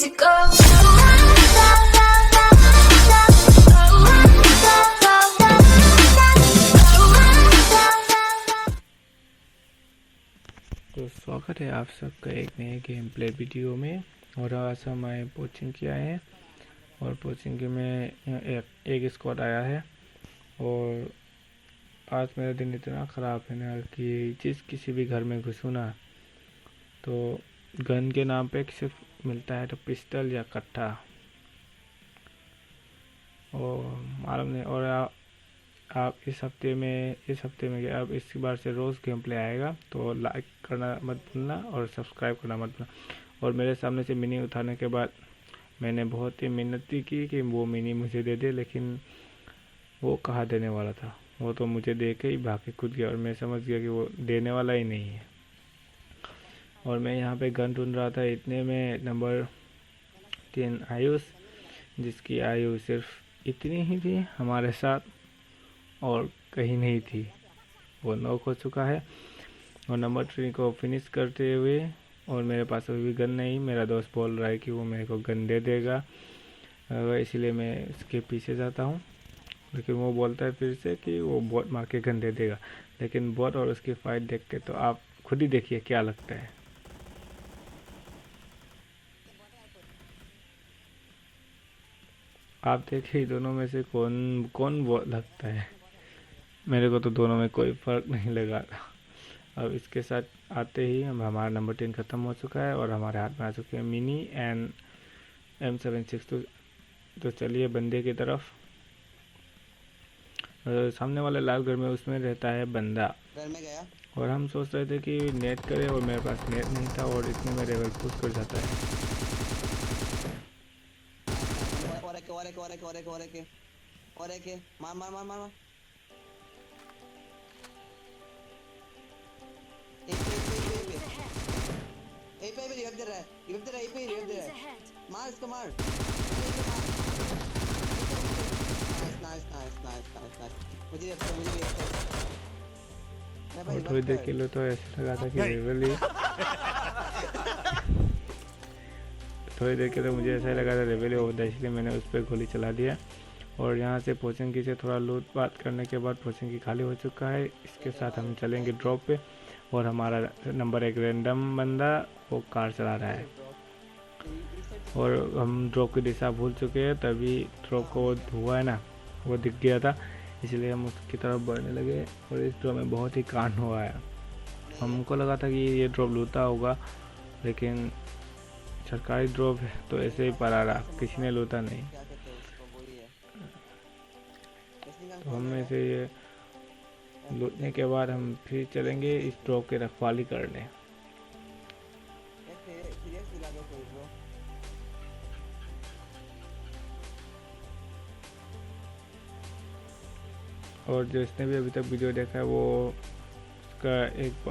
to go. तो स्वागत है आप सबका एक नए गेम प्ले वीडियो में। और आज हम आए पोचिंग के आए हैं और पोचिंग में एक स्क्वाड आया है। और आज मेरा दिन इतना ख़राब है ना कि किसी भी घर में घुसूँ ना तो गन के नाम पे सिर्फ मिलता है तो पिस्टल या कट्टा और मालूम नहीं। और आप इस हफ्ते में अब इस बार से रोज़ गेम प्ले आएगा तो लाइक करना मत भूलना और सब्सक्राइब करना मत भूलना। और मेरे सामने से मिनी उठाने के बाद मैंने बहुत ही मेहनत की कि वो मिनी मुझे दे दे, लेकिन वो कहाँ देने वाला था। वो तो मुझे दे के ही भाग के कूद गया और मैं समझ गया कि वो देने वाला ही नहीं है। और मैं यहाँ पे गन ढूंढ रहा था, इतने में नंबर 3 आयुष, जिसकी आयु सिर्फ इतनी ही थी हमारे साथ और कहीं नहीं थी, वो नॉक हो चुका है। और नंबर 3 को फिनिश करते हुए, और मेरे पास अभी भी गन नहीं, मेरा दोस्त बोल रहा है कि वो मेरे को गन दे देगा, इसलिए मैं इसके पीछे जाता हूँ। लेकिन वो बोलता है फिर से कि वो बॉट मार के गन दे देगा। लेकिन बॉट और उसकी फाइट देख के तो आप खुद ही देखिए क्या लगता है। आप देखिए दोनों में से कौन बॉट लगता है। मेरे को तो दोनों में कोई फ़र्क नहीं लगा। अब इसके साथ आते ही हमारा नंबर 10 ख़त्म हो चुका है और हमारे हाथ में आ चुके हैं मिनी एंड M76। तो चलिए बंदे की तरफ। सामने वाले लाल घर में उसमें रहता है बंदा। घर में गया और हम सोच रहे थे कि नेट करे और मेरे पास नेट नहीं था और इतने में लेवल पुश कर जाता है। और एक मार मार मार मार एक पे रिवाइव दे रहा है मार इसको मार। नाइस मुझे थोड़ी देर के लिए तो ऐसा लगा था कि लेवल ही थोड़ी देर के तो मुझे ऐसा ही लगा था लेवल ही होता है, इसलिए मैंने उस पर गोली चला दिया। और यहाँ से पोचिंग की से थोड़ा लूट बात करने के बाद पोचिंग की खाली हो चुका है। इसके साथ हम चलेंगे ड्रॉप पे और हमारा नंबर 1 रैंडम बंदा वो कार चला रहा है और हम ड्रॉप की दिशा भूल चुके हैं। तभी ड्रॉप को वो धुआं है ना वो दिख गया था, इसलिए हम उसकी तरफ बढ़ने लगे। और इस ड्रॉप में बहुत ही कांड हुआ है। हमको लगा था कि ये ड्रॉप लूटा होगा, लेकिन सरकारी ड्रॉप है तो ऐसे ही पड़ा रहा, किसी ने लूटा नहीं। तो हम ऐसे ये लूटने के बाद हम फिर चलेंगे इस ड्रॉप की रखवाली करने। और जिसने भी अभी तक वीडियो देखा है वो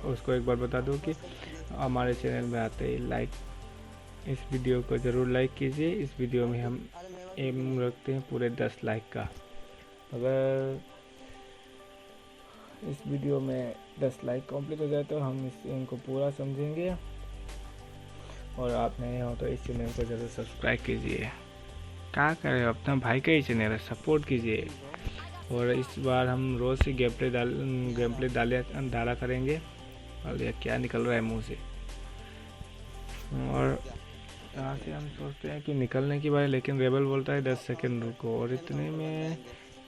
उसको एक बार बता दो कि हमारे चैनल में आते ही लाइक, इस वीडियो को ज़रूर लाइक कीजिए। इस वीडियो में हम एम रखते हैं पूरे 10 लाइक का। अगर इस वीडियो में 10 लाइक कंप्लीट हो जाए तो हम इस एम को पूरा समझेंगे। और आप नए हो तो इस चैनल को ज़रूर सब्सक्राइब कीजिए। क्या करें, अपना भाई का ही चैनल है, सपोर्ट कीजिए। और इस बार हम रोज़ ही गेम प्ले डाला करेंगे। और ये क्या निकल रहा है मुंह से। और यहाँ से हम सोचते हैं कि निकलने की बात, लेकिन रेबल बोलता है 10 सेकंड रुको। और इतने में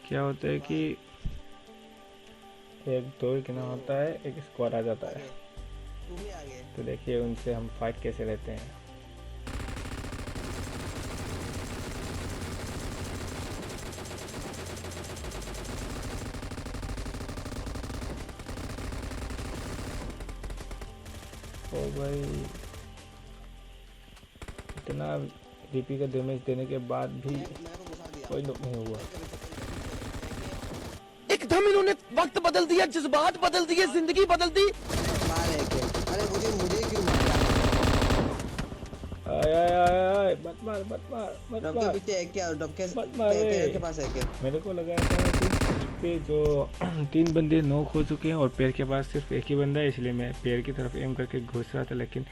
क्या होता है कि एक दो गिना होता है, एक स्क्वाड आ जाता है। तो देखिए उनसे हम फाइट कैसे लेते हैं। ओ भाई, इतना डीपी का डैमेज देने के बाद भी कोई नुक नहीं हुआ। एकदम इन्होंने वक्त बदल दिया, जज्बात बदल दिए, जिंदगी बदल दी। अरे मुझे क्यों आय मत मार पीछे है क्या? के पास है क्या? मेरे को लगा था कि जो 3 बंदे नॉक हो चुके हैं और पैर के पास सिर्फ एक ही बंदा है, इसलिए मैं पैर की तरफ एम करके घुस रहा था। लेकिन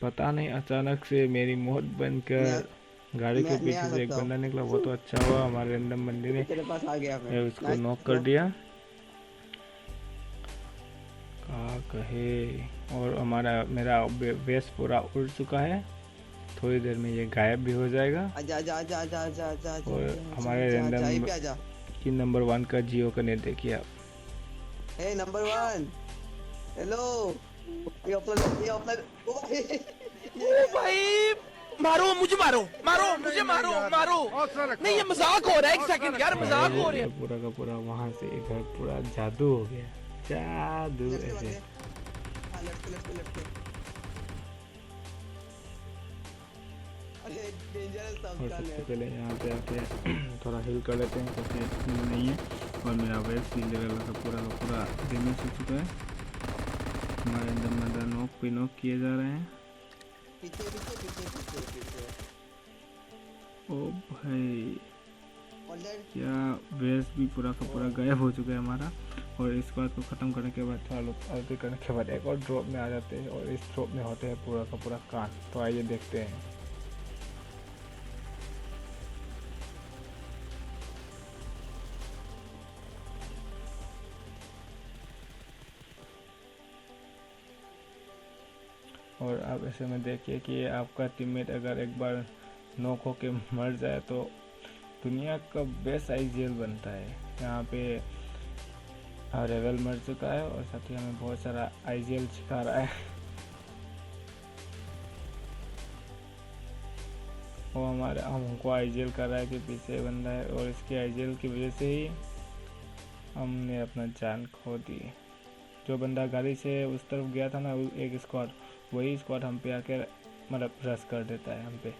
पता नहीं अचानक से मेरी मौत बनकर गाड़ी के मैं आ पीछे से एक सकता हूँ। बंदा निकला। वो तो अच्छा हुआ हमारे रैंडम बंदे ने तेरे पास आ गया मैं। उसको नॉक कर दिया। क्या कहे। और मेरा बेस पूरा उड़ चुका है। थोड़ी देर में ये गायब भी हो जाएगा। आजा आजा आजा आजा आजा आजा आजा और आजा हमारे आजा आजा रैंडम पे आजा। की नंबर 1 का जियो का नेट देखिए आप। हे नंबर 1 हेलो। ये अपना ओ भाई ये ओ क्या है? भाई मारो मुझे मुझे मारो नहीं ये मजाक हो रहा है, एक सेकंड यार मजाक हो रहा है। पूरा का पूरा वहां से इधर पूरा जादू हो गया। जादू लड़के ऐसे। बंदे। हाँ लड़के। अरे डेंजरस था और उसका सबसे नेट। पहले यहाँ पे आके थोड़ा हिल कर लेते हैं क्योंकि स्किल नहीं है। और मेरा वेस्ट ही लेवल का पूरा डैमेज हो चुका है। हमारे अंदर मर्डर नॉक किए जा रहे हैं। पीछे। ओ भाई ऑलरेडी क्या वेस्ट भी पूरा का पूरा गायब हो चुका है हमारा। और इस बात को ख़त्म करने के बाद थोड़ा लोग आरती करने के बाद एक और ड्रॉप में आ जाते हैं। और इस ड्रॉप में होते हैं पूरा का पूरा कान। तो आइए देखते हैं। और आप ऐसे में देखिए कि आपका टीममेट अगर एक बार नॉक होके मर जाए तो दुनिया का बेस्ट आईजीएल बनता है। यहाँ पे रेवल मर चुका है और साथ ही हमें बहुत सारा आईजीएल सिखा रहा है। वो हमको आईजीएल कर रहा है कि पीछे बंदा है। और इसके आईजीएल की वजह से ही हमने अपना जान खो दी। जो बंदा गाड़ी से उस तरफ गया था ना, एक स्क्वाड, वही स्क्वाड हम पे आकर मतलब रश कर देता है हम पे।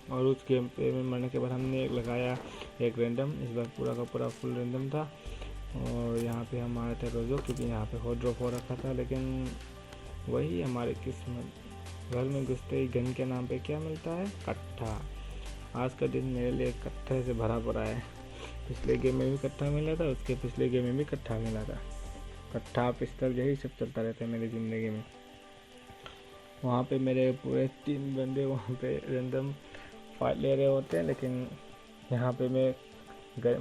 और उस गेम पे में मरने के बाद हमने एक लगाया एक रैंडम। इस बार पूरा का पूरा फुल रैंडम था। और यहाँ पे हम आए थे रोजो क्योंकि यहाँ पे हॉट ड्रॉप हो रखा था। लेकिन वही हमारी किस्मत। घर में घुसते ही गन के नाम पे क्या मिलता है? कट्ठा। आज का दिन मेरे लिए कट्ठे से भरा पड़ा है। पिछले गेम में भी कट्ठा मिला था, उसके पिछले गेम में भी कट्ठा मिला था। कट्ठा पिस्टल यही सब चलता रहता है मेरी ज़िंदगी में। वहाँ पे मेरे पूरे 3 बंदे वहाँ पे रैंडम फाइट ले रहे होते हैं। लेकिन यहाँ पे मैं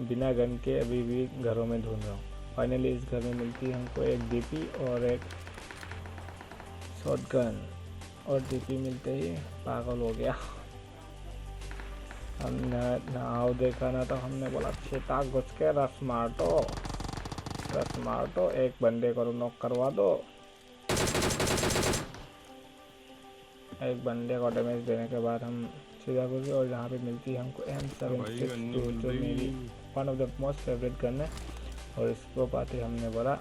बिना गन के अभी भी घरों में ढूंढ रहा हूँ। फाइनली इस घर में मिलती है हमको एक डीपी और एक शॉटगन। और डीपी मिलते ही पागल हो गया। हमने नाव देखा ना तो हमने बोला छेता घुस के रस मार दो, एक बंदे को नॉक करवा दो। एक बंदे को डैमेज देने के बाद हम सीधा घुसे। और यहाँ पे मिलती है हमको M762 जो मेरी one of the most favourite gun है। और इसको पाते हमने बोला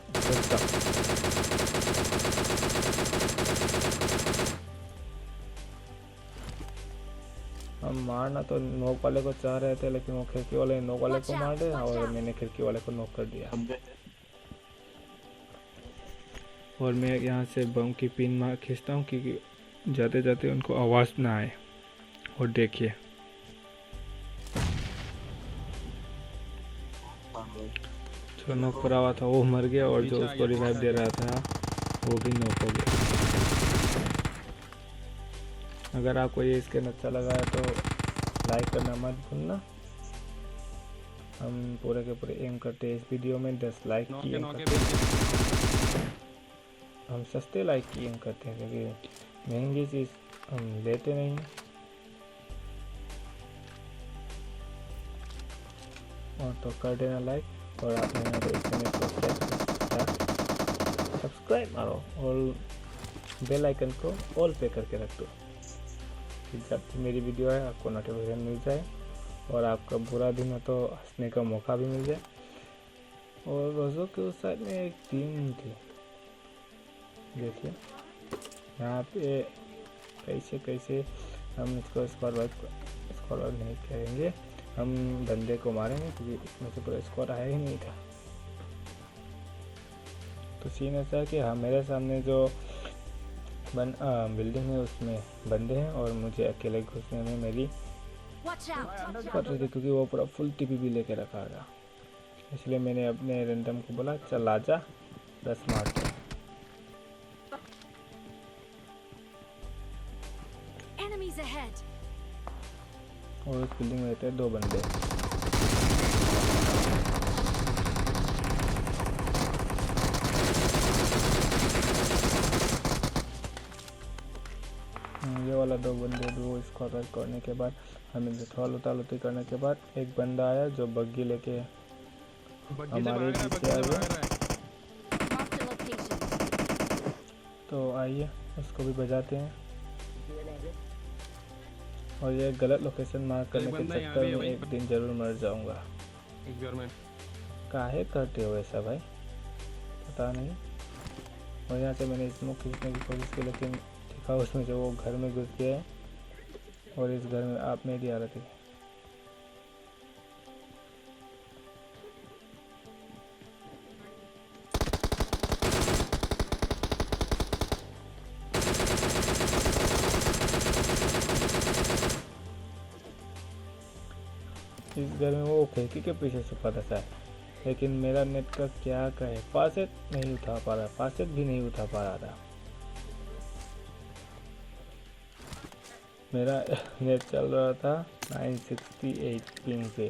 हम मारना तो नॉक वाले को चाह रहे थे, लेकिन वो खिड़की वाले नॉक वाले को मार दिया और मैंने खिड़की वाले को नॉक कर दिया। और मैं यहाँ से बम की पिन मार खींचता हूँ क्योंकि जाते जाते उनको आवाज़ ना आए। और देखिए जो नॉक करा हुआ था वो मर गया और जो उसको रिवाइव दे रहा था वो भी नॉक हो गया। अगर आपको ये स्किन अच्छा लगा है तो लाइक करना मत भूलना। हम पूरे के पूरे एम करते हैं इस वीडियो में 10 लाइक की एम करते हैं। हम सस्ते लाइक की एम करते हैं क्योंकि महंगी चीज़ हम लेते नहीं। और तो कर देना लाइक। और आपने तो इस चैनल को सब्सक्राइब मारो और बेल आइकन को ऑल पे करके रख दो कि जब मेरी वीडियो है आपको नोटिफिकेशन मिल जाए। और आपका बुरा दिन हो तो हंसने का मौका भी मिल जाए। और रोज़ों के उस साइड में एक टीम थी, देखिए यहाँ पे कैसे हम इसको स्क्वाड वाइज नहीं करेंगे। हम बंदे को मारेंगे क्योंकि इसमें से पूरा स्क्वाड आया ही नहीं था। तो सीन ऐसा है कि हाँ, मेरे सामने जो बिल्डिंग है उसमें बंदे हैं और मुझे अकेले घुसने में मेरी पड़ रही थी क्योंकि वो पूरा फुल टीपी भी लेके रखा था। इसलिए मैंने अपने रैंडम को बोला चल आजा 10 मारते हैं। Enemies ahead. और उस बिल्डिंग में रहते हैं 2 बंदे। ये वाला 2 बंदे 2 स्क्वाड करने के बाद हमें थोड़ा लुता-लुती करने के बाद एक बंदा आया जो बग्गी लेके हमारे पीछे आ गया। Marked a location. तो आइए उसको भी बजाते हैं। और ये गलत लोकेशन मार्क करने के चक्कर में एक दिन जरूर मर जाऊंगा। काहे करते हो ऐसा भाई, पता नहीं। और यहाँ से मैंने स्मोक खींचने की कोशिश की लेकिन देखा उसमें जो वो घर में घुस गया है और इस घर में आप मेरी आ रही थी। इस घर में वो खिड़की के पीछे छुपा था, लेकिन मेरा नेट का क्या कहे, फासेट नहीं उठा पा रहा, फासेट भी नहीं उठा पा रहा था। मेरा नेट चल रहा था 968 पिंग पे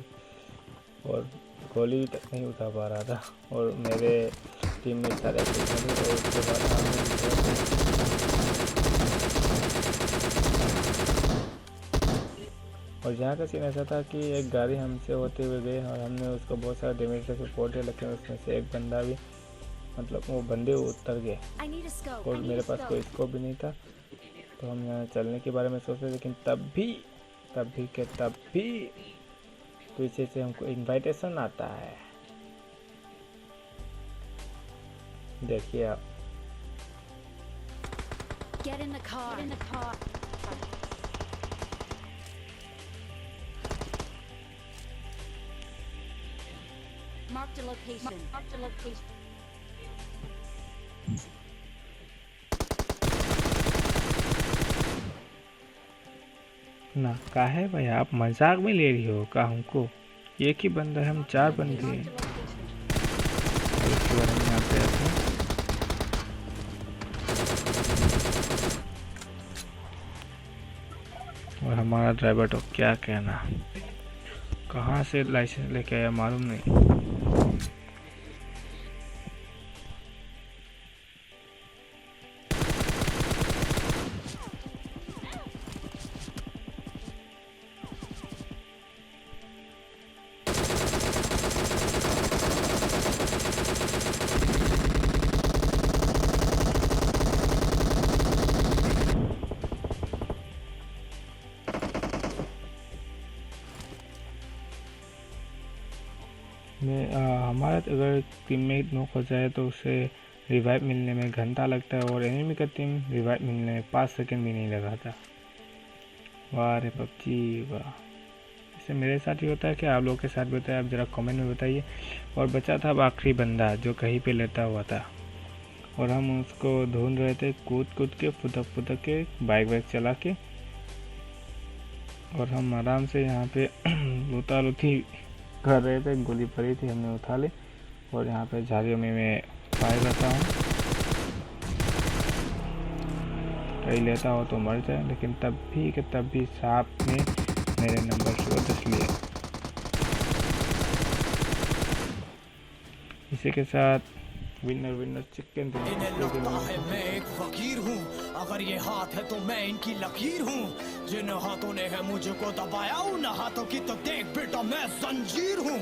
और गोली तक नहीं उठा पा रहा था। और मेरे टीम में सारे और उसके बाद और यहाँ का सीन ऐसा था कि एक गाड़ी हमसे होते हुए गए और हमने उसको बहुत सारा डैमेज करके फोड़ दिया, लेकिन उसमें से एक बंदा भी मतलब वो बंदे उतर गए I need a scope. और I need मेरे a पास कोई scope. स्कोप भी नहीं था। तो हम यहाँ चलने के बारे में सोच रहे, लेकिन तब भी पीछे से हमको इनविटेशन आता है। देखिए आप, Get in the car. Get in the car. Marked a location. Marked a location. ना काहे भाई आप मजाक में ले रही हो का हमको? एक ही बंदा है, हम 4 बंदे हैं। और इसके बारे में यहाँ पे आते हैं। और हमारा ड्राइवर तो क्या कहना, कहाँ से लाइसेंस लेके आया मालूम नहीं। हमारा अगर टीम में नॉक हो जाए तो उसे रिवाइव मिलने में घंटा लगता है और एनिमी का टीम रिवाइव मिलने में 5 सेकंड भी नहीं लगाता। वाह रे पबजी वाह। इससे मेरे साथ ही होता है कि आप लोगों के साथ भी होता है? आप ज़रा कमेंट में बताइए। और बचा था अब आखिरी बंदा जो कहीं पे लेटा हुआ था और हम उसको ढूंढ रहे थे कूद के फुदक के बाइक चला के। और हम आराम से यहाँ पे लुता-लुती कर रहे थे, गोली पड़ी थी हमने उठा ली। और यहाँ पे झाड़ियों में मैं फायर करता हूँ, कहीं लेता हो तो मर जाए, लेकिन तब भी सांप ने मेरे नंबर से दस लिए। इसी के साथ विनर चिकन मैं एक फकीर हूँ, अगर ये हाथ है तो मैं इनकी लकीर हूँ। जिन हाथों ने है मुझको दबाया, उन हाथों की तो देख बेटा मैं जंजीर हूँ।